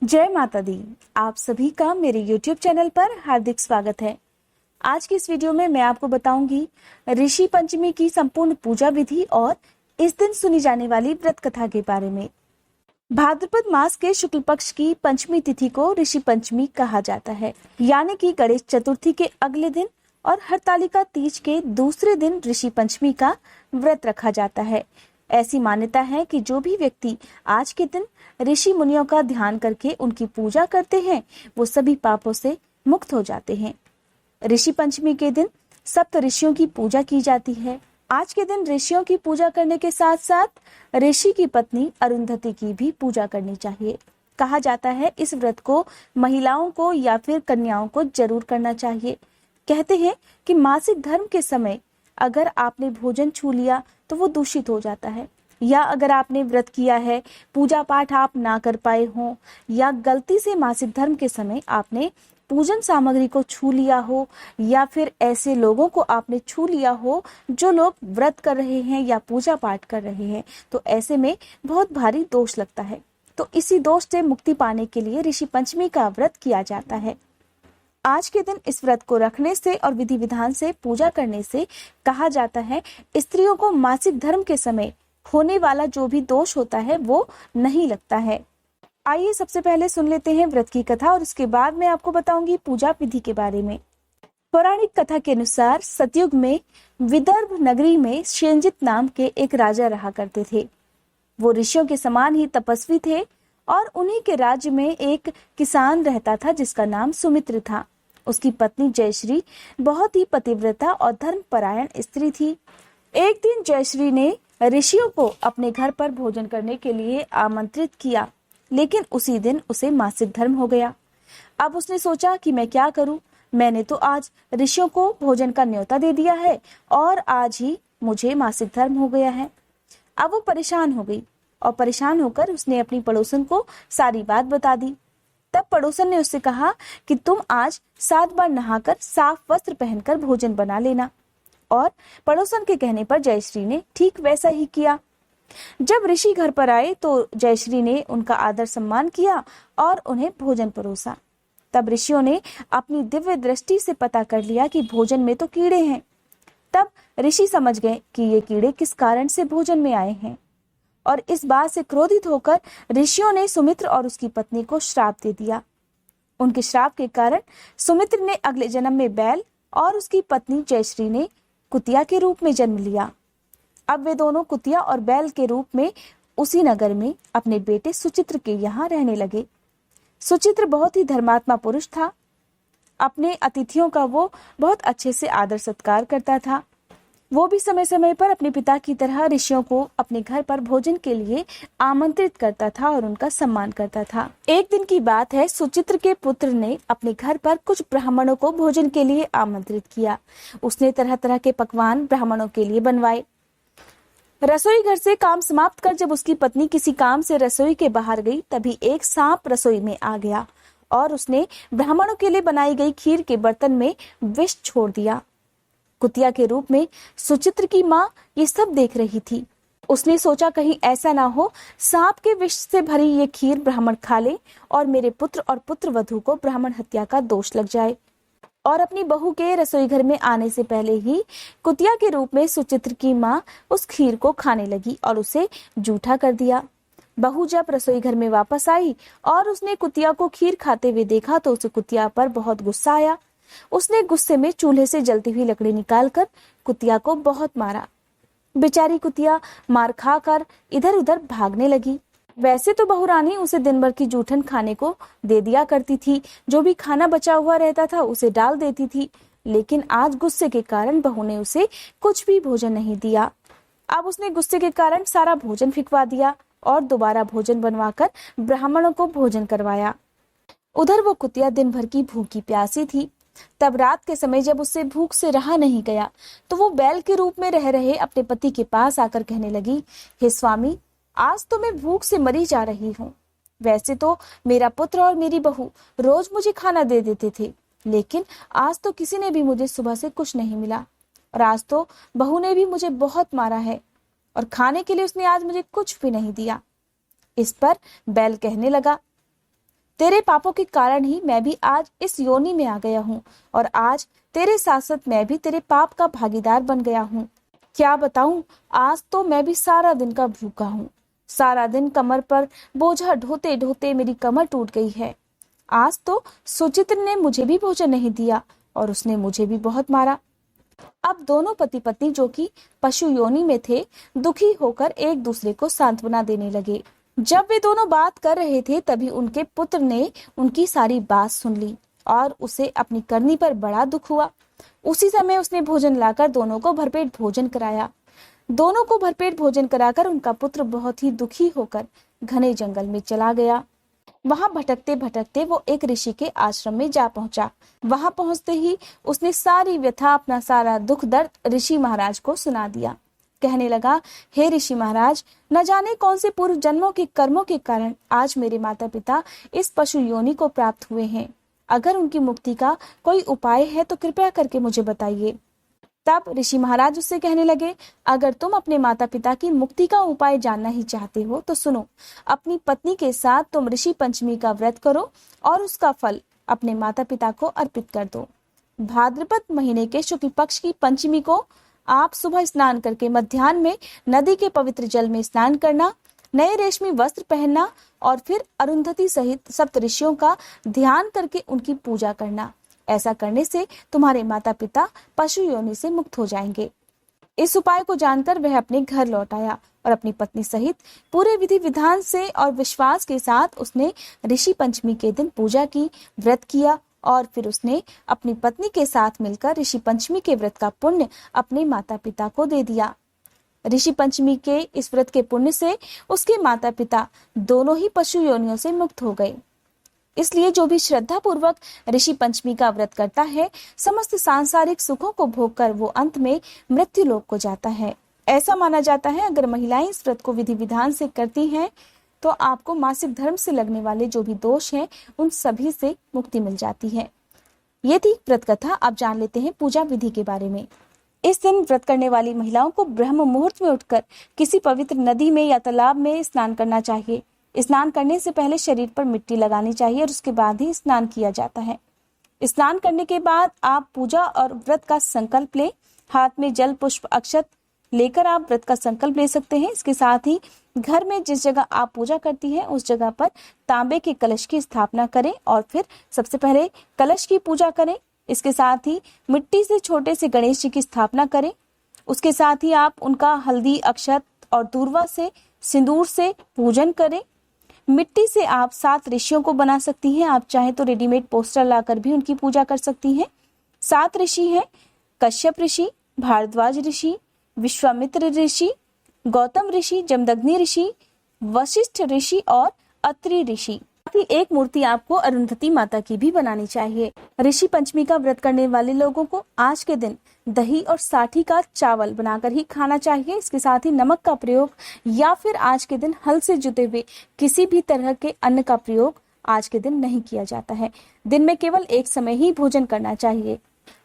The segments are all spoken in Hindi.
जय माता दी। आप सभी का मेरे YouTube चैनल पर हार्दिक स्वागत है। आज की इस वीडियो में मैं आपको बताऊंगी ऋषि पंचमी की संपूर्ण पूजा विधि और इस दिन सुनी जाने वाली व्रत कथा के बारे में। भाद्रपद मास के शुक्ल पक्ष की पंचमी तिथि को ऋषि पंचमी कहा जाता है, यानी कि गणेश चतुर्थी के अगले दिन और हरतालिका तीज के दूसरे दिन ऋषि पंचमी का व्रत रखा जाता है। ऐसी मान्यता है कि जो भी व्यक्ति आज के दिन ऋषि मुनियों का ध्यान करके उनकी पूजा करते हैं, वो सभी पापों से मुक्त हो जाते हैं। ऋषि पंचमी के दिन सप्त ऋषियों की पूजा की जाती है। आज के दिन ऋषियों की पूजा करने के साथ साथ ऋषि की पत्नी अरुंधति की भी पूजा करनी चाहिए। कहा जाता है इस व्रत को महिलाओं को या फिर कन्याओं को जरूर करना चाहिए। कहते हैं कि मासिक धर्म के समय अगर आपने भोजन छू लिया तो वो दूषित हो जाता है, या अगर आपने व्रत किया है, पूजा पाठ आप ना कर पाए हो, या गलती से मासिक धर्म के समय आपने पूजन सामग्री को छू लिया हो, या फिर ऐसे लोगों को आपने छू लिया हो जो लोग व्रत कर रहे हैं या पूजा पाठ कर रहे हैं, तो ऐसे में बहुत भारी दोष लगता है। तो इसी दोष से मुक्ति पाने के लिए ऋषि पंचमी का व्रत किया जाता है। आज के दिन इस व्रत को रखने से और विधि विधान से पूजा करने से कहा जाता है स्त्रियों को मासिक धर्म के समय होने वाला जो भी दोष होता है वो नहीं लगता है। आइए सबसे पहले सुन लेते हैं व्रत की कथा और उसके बाद मैं आपको बताऊंगी पूजा विधि के बारे में। पौराणिक कथा के अनुसार सतयुग में विदर्भ नगरी में शेंजित नाम के एक राजा रहा करते थे। वो ऋषियों के समान ही तपस्वी थे और उन्हीं के राज्य में एक किसान रहता था जिसका नाम सुमित्र था। उसकी पत्नी जयश्री बहुत ही पतिव्रता और धर्मपरायण स्त्री थी। एक दिन जयश्री ने ऋषियों को अपने घर पर भोजन करने के लिए आमंत्रित किया, लेकिन उसी दिन उसे मासिक धर्म हो गया। अब उसने सोचा कि मैं क्या करूं, मैंने तो आज ऋषियों को भोजन का न्योता दे दिया है और आज ही मुझे मासिक धर्म हो गया है। अब वो परेशान हो गई और परेशान होकर उसने अपनी पड़ोसन को सारी बात बता दी। तब पड़ोसन ने उससे कहा कि तुम आज 7 बार नहाकर साफ वस्त्र पहनकर भोजन बना लेना। और पड़ोसन के कहने पर जयश्री ने ठीक वैसा ही किया। जब ऋषि घर पर आए तो जयश्री ने उनका आदर सम्मान किया और उन्हें भोजन परोसा। तब ऋषियों ने अपनी दिव्य दृष्टि से पता कर लिया कि भोजन में तो कीड़े हैं। तब ऋषि समझ गए कि ये कीड़े किस कारण से भोजन में आए हैं, और इस बात से क्रोधित होकर ऋषियों ने सुमित्र और उसकी पत्नी को श्राप दे दिया। उनके श्राप के कारण सुमित्र ने अगले जन्म में बैल और उसकी पत्नी जयश्री ने कुतिया के रूप में जन्म लिया। अब वे दोनों कुतिया और बैल के रूप में उसी नगर में अपने बेटे सुचित्र के यहाँ रहने लगे। सुचित्र बहुत ही धर्मात्मा पुरुष था। अपने अतिथियों का वो बहुत अच्छे से आदर सत्कार करता था। वो भी समय समय पर अपने पिता की तरह ऋषियों को अपने घर पर भोजन के लिए आमंत्रित करता था और उनका सम्मान करता था। एक दिन की बात है, सुचित्र के पुत्र ने अपने घर पर कुछ ब्राह्मणों को भोजन के लिए आमंत्रित किया। उसने तरह तरह के पकवान ब्राह्मणों के लिए बनवाए। रसोई घर से काम समाप्त कर जब उसकी पत्नी किसी काम से रसोई के बाहर गई, तभी एक सांप रसोई में आ गया और उसने ब्राह्मणों के लिए बनाई गई खीर के बर्तन में विष छोड़ दिया। कुतिया के रूप में सुचित्र की माँ ये सब देख रही थी। उसने सोचा कहीं ऐसा ना हो सांप के विष से भरी ये खीर ब्राह्मण खा ले और मेरे पुत्र और पुत्र वधू को ब्राह्मण हत्या का दोष लग जाए। और अपनी बहू के रसोई घर में आने से पहले ही कुतिया के रूप में सुचित्र की माँ उस खीर को खाने लगी और उसे जूठा कर दिया। बहू जब रसोई घर में वापस आई और उसने कुतिया को खीर खाते हुए देखा तो उसे कुतिया पर बहुत गुस्सा आया। उसने गुस्से में चूल्हे से जलती हुई लकड़ी निकालकर कुतिया को बहुत मारा। बेचारी कुतिया मार खाकर इधर उधर भागने लगी। वैसे तो बहुरानी उसे दिन भर की जूठन खाने को दे दिया करती थी, जो भी खाना बचा हुआ रहता था उसे डाल देती थी, लेकिन आज गुस्से के कारण बहू ने उसे कुछ भी भोजन नहीं दिया। अब उसने गुस्से के कारण सारा भोजन फिकवा दिया और दोबारा भोजन बनवाकर ब्राह्मणों को भोजन करवाया। उधर वो कुतिया दिन भर की भूखी प्यासी थी। तब रात के समय जब उससे भूख से रहा नहीं गया तो वो बैल के रूप में रह रहे अपने पति के पास आकर कहने लगी, हे स्वामी, आज तो मैं भूख से मरी जा रही हूँ। वैसे तो मेरा पुत्र और मेरी बहू रोज मुझे खाना दे देते थे, लेकिन आज तो किसी ने भी मुझे सुबह से कुछ नहीं मिला और आज तो बहू ने भी मुझे बहुत मारा है और खाने के लिए उसने आज मुझे कुछ भी नहीं दिया। इस पर बैल कहने लगा, तेरे पापों के कारण ही मैं भी आज इस योनि में आ गया हूँ और आज तेरे साथ साथ मैं भी तेरे पाप का भागीदार बन गया हूँ। क्या बताऊं, आज तो मैं भी सारा दिन का भूखा हूँ। सारा दिन कमर पर बोझा ढोते ढोते मेरी कमर टूट गई है। आज तो सुचित्र ने मुझे भी भोजन नहीं दिया और उसने मुझे भी बहुत मारा। अब दोनों पति पत्नी जो कि पशु योनि में थे, दुखी होकर एक दूसरे को सांत्वना देने लगे। जब वे दोनों बात कर रहे थे तभी उनके पुत्र ने उनकी सारी बात सुन ली और उसे अपनी करनी पर बड़ा दुख हुआ। उसी समय उसने भोजन लाकर दोनों को भरपेट भोजन कराया। दोनों को भरपेट भोजन कराकर उनका पुत्र बहुत ही दुखी होकर घने जंगल में चला गया। वहां भटकते भटकते वो एक ऋषि के आश्रम में जा पहुंचा। वहां पहुंचते ही उसने सारी व्यथा, अपना सारा दुख दर्द ऋषि महाराज को सुना दिया। कहने लगा, हे ऋषि महाराज, न जाने कौन से पूर्व जन्मों के कर्मों के कारण आज मेरे माता पिता इस पशु योनि को प्राप्त हुए हैं। अगर उनकी मुक्ति का कोई उपाय है तो कृपया करके मुझे बताइए। तब ऋषि महाराज उससे कहने लगे, अगर तुम अपने माता पिता की मुक्ति का उपाय जानना ही चाहते हो तो सुनो, अपनी पत्नी के साथ तुम ऋषि पंचमी का व्रत करो और उसका फल अपने माता पिता को अर्पित कर दो। भाद्रपद महीने के शुक्ल पक्ष की पंचमी को आप सुबह स्नान करके मध्याह्न में नदी के पवित्र जल में स्नान करना, नए रेशमी वस्त्र पहनना और फिर अरुंधति सहित सप्त ऋषियों का ध्यान करके उनकी पूजा करना। ऐसा करने से तुम्हारे माता पिता पशु योनि से मुक्त हो जाएंगे। इस उपाय को जानकर वह अपने घर लौट आया और अपनी पत्नी सहित पूरे विधि विधान से और विश्वास के साथ उसने ऋषि पंचमी के दिन पूजा की, व्रत किया और फिर उसने अपनी पत्नी के साथ मिलकर ऋषि पंचमी के व्रत का पुण्य अपने माता पिता को दे दिया। ऋषि पंचमी के इस व्रत के पुण्य से उसके माता पिता दोनों ही पशु योनियों से मुक्त हो गए। इसलिए जो भी श्रद्धा पूर्वक ऋषि पंचमी का व्रत करता है, समस्त सांसारिक सुखों को भोगकर वो अंत में मृत्यु लोक को जाता है। ऐसा माना जाता है अगर महिलाएं इस व्रत को विधि विधान से करती हैं तो आपको मासिक धर्म से लगने वाले जो भी दोष हैं उन सभी से मुक्ति मिल जाती है। ये थी व्रत कथा। अब जान लेते हैं पूजा विधि के बारे में। इस दिन व्रत करने वाली महिलाओं को ब्रह्म मुहूर्त में उठकर किसी पवित्र नदी में या तालाब में स्नान करना चाहिए। स्नान करने से पहले शरीर पर मिट्टी लगानी चाहिए और उसके बाद ही स्नान किया जाता है। स्नान करने के बाद आप पूजा और व्रत का संकल्प लें। हाथ में जल, पुष्प, अक्षत लेकर आप व्रत का संकल्प ले सकते हैं। इसके साथ ही घर में जिस जगह आप पूजा करती हैं उस जगह पर तांबे के कलश की स्थापना करें और फिर सबसे पहले कलश की पूजा करें। इसके साथ ही मिट्टी से छोटे से गणेश जी की स्थापना करें। उसके साथ ही आप उनका हल्दी, अक्षत और दूर्वा से, सिंदूर से पूजन करें। मिट्टी से आप 7 ऋषियों को बना सकती हैं। आप चाहें तो रेडीमेड पोस्टर लाकर भी उनकी पूजा कर सकती हैं। 7 ऋषि हैं: कश्यप ऋषि, भारद्वाज ऋषि, विश्वामित्र ऋषि, गौतम ऋषि, जमदग्नि ऋषि, वशिष्ठ ऋषि और अत्रि ऋषि। एक मूर्ति आपको अरुंधति माता की भी बनानी चाहिए। ऋषि पंचमी का व्रत करने वाले लोगों को आज के दिन दही और साठी का चावल बनाकर ही खाना चाहिए। इसके साथ ही नमक का प्रयोग या फिर आज के दिन हल से जुते हुए किसी भी तरह के अन्न का प्रयोग आज के दिन नहीं किया जाता है। दिन में केवल एक समय ही भोजन करना चाहिए।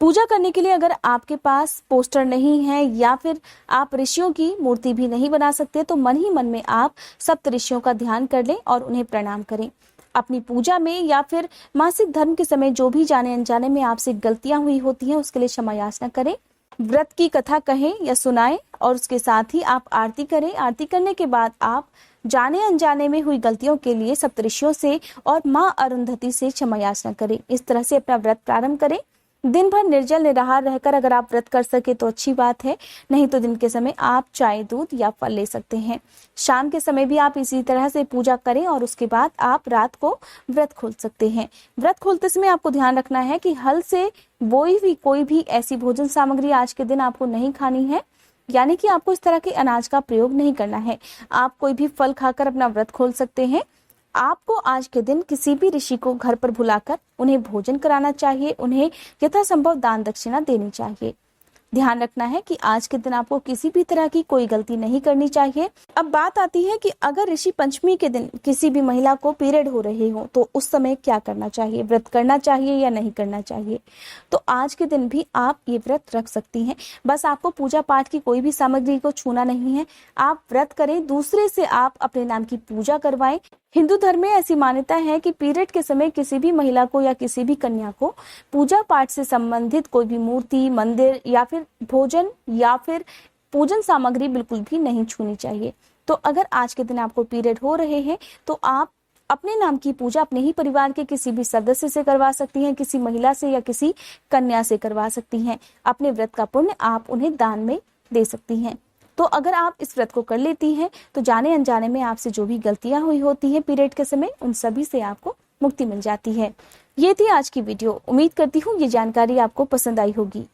पूजा करने के लिए अगर आपके पास पोस्टर नहीं है या फिर आप ऋषियों की मूर्ति भी नहीं बना सकते तो मन ही मन में आप सप्त ऋषियों का ध्यान कर लें और उन्हें प्रणाम करें। अपनी पूजा में या फिर मासिक धर्म के समय जो भी जाने अनजाने में आपसे गलतियां हुई होती हैं उसके लिए क्षमा याचना करें। व्रत की कथा कहें या सुनाएं और उसके साथ ही आप आरती करें। आरती करने के बाद आप जाने अनजाने में हुई गलतियों के लिए सप्तऋषियों से और माँ अरुंधति से क्षमा याचना करें। इस तरह से अपना व्रत प्रारंभ करें। दिन भर निर्जल निराहार रहकर अगर आप व्रत कर सके तो अच्छी बात है, नहीं तो दिन के समय आप चाय, दूध या फल ले सकते हैं। शाम के समय भी आप इसी तरह से पूजा करें और उसके बाद आप रात को व्रत खोल सकते हैं। व्रत खोलते समय आपको ध्यान रखना है कि हल से बोई हुई कोई भी ऐसी भोजन सामग्री आज के दिन आपको नहीं खानी है, यानी कि आपको इस तरह के अनाज का प्रयोग नहीं करना है। आप कोई भी फल खाकर अपना व्रत खोल सकते हैं। आपको आज के दिन किसी भी ऋषि को घर पर बुलाकर उन्हें भोजन कराना चाहिए। उन्हें यथासंभव दान दक्षिणा देनी चाहिए। ध्यान रखना है कि आज के दिन आपको किसी भी तरह की कोई गलती नहीं करनी चाहिए। अब बात आती है कि अगर ऋषि पंचमी के दिन किसी भी महिला को पीरियड हो रहे हो तो उस समय क्या करना चाहिए, व्रत करना चाहिए या नहीं करना चाहिए। तो आज के दिन भी आप ये व्रत रख सकती हैं। बस आपको पूजा पाठ की कोई भी सामग्री को छूना नहीं है। आप व्रत करें, दूसरे से आप अपने नाम की पूजा करवाएं। हिंदू धर्म में ऐसी मान्यता है कि पीरियड के समय किसी भी महिला को या किसी भी कन्या को पूजा पाठ से संबंधित कोई भी मूर्ति, मंदिर या फिर भोजन या फिर पूजन सामग्री बिल्कुल भी नहीं छूनी चाहिए। तो अगर आज के दिन आपको पीरियड हो रहे हैं तो आप अपने नाम की पूजा अपने ही परिवार के किसी भी सदस्य से करवा सकती हैं, किसी महिला से या किसी कन्या से करवा सकती हैं। अपने व्रत का पुण्य आप उन्हें दान में दे सकती हैं। तो अगर आप इस व्रत को कर लेती हैं तो जाने अनजाने में आपसे जो भी गलतियां हुई होती हैं पीरियड के समय, उन सभी से आपको मुक्ति मिल जाती है। ये थी आज की वीडियो। उम्मीद करती हूँ ये जानकारी आपको पसंद आई होगी।